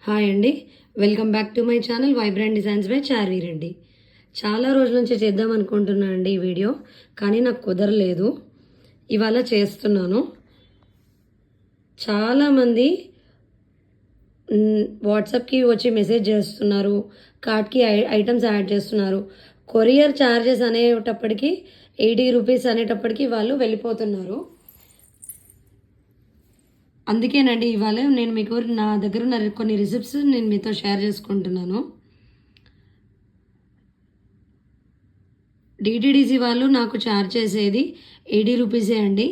Hi అండి, welcome back to my channel vibrant designs by Charvi Reddy. చాలా రోజుల నుంచి చేద్దాం అనుకుంటున్నాను అండి ఈ వీడియో, కానీ నాకు కుదరలేదు. ఇవాళ చేస్తున్నాను. చాలామంది వాట్సాప్కి వచ్చి మెసేజ్ చేస్తున్నారు, కార్ట్కి ఐటమ్స్ యాడ్ చేస్తున్నారు. కొరియర్ ఛార్జెస్ అనేటప్పటికీ 80 రూపీస్ అనేటప్పటికీ వాళ్ళు వెళ్ళిపోతున్నారు. అందుకేనండి ఇవాళ నేను మీకు నా దగ్గర ఉన్న కొన్ని రిసిప్ట్స్ నేను మీతో షేర్ చేసుకుంటున్నాను. డిటిడిసి వాళ్ళు నాకు ఛార్జ్ చేసేది 80 రూపీసే అండి.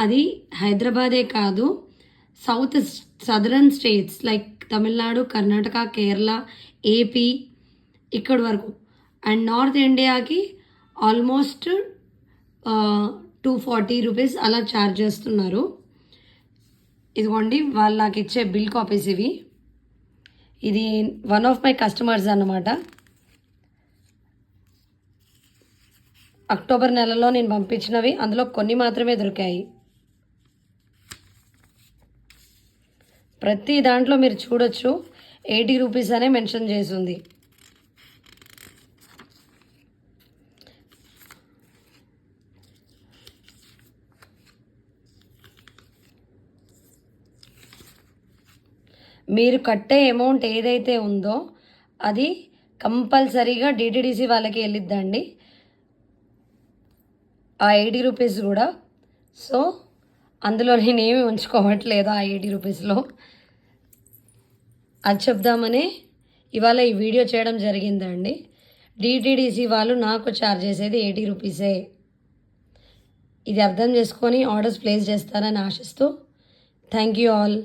అది హైదరాబాదే కాదు, southern states like Tamil Nadu, Karnataka, Kerala, AP ఇక్కడి వరకు, అండ్ నార్త్ ఇండియాకి ఆల్మోస్ట్ 240 రూపీస్ అలా ఛార్జ్ చేస్తున్నారు. ఇదిగోండి వాళ్ళు నాకు ఇచ్చే బిల్ కాపీస్ ఇవి. ఇది వన్ ఆఫ్ మై కస్టమర్స్ అన్నమాట. అక్టోబర్ నెలలో నేను పంపించినవి, అందులో కొన్ని మాత్రమే దొరికాయి. ప్రతి దాంట్లో మీరు చూడొచ్చు 80 రూపీస్ అనే మెన్షన్ చేసింది. మీరు కట్టే అమౌంట్ ఏదైతే ఉందో అది కంపల్సరీగా డిటిడిసి వాళ్ళకి వెళ్ళిద్దండి, ఆ 80 రూపీస్ కూడా. సో అందులో నేనేమి ఉంచుకోవట్లేదు ఆ 80 రూపీస్లో. అది చెప్దామనే ఇవాళ ఈ వీడియో చేయడం జరిగిందండి. డిటిడిసి వాళ్ళు నాకు ఛార్జ్ చేసేది 80 రూపీసే. ఇది అర్థం చేసుకొని ఆర్డర్స్ ప్లేస్ చేస్తారని ఆశిస్తూ థ్యాంక్ యూ ఆల్.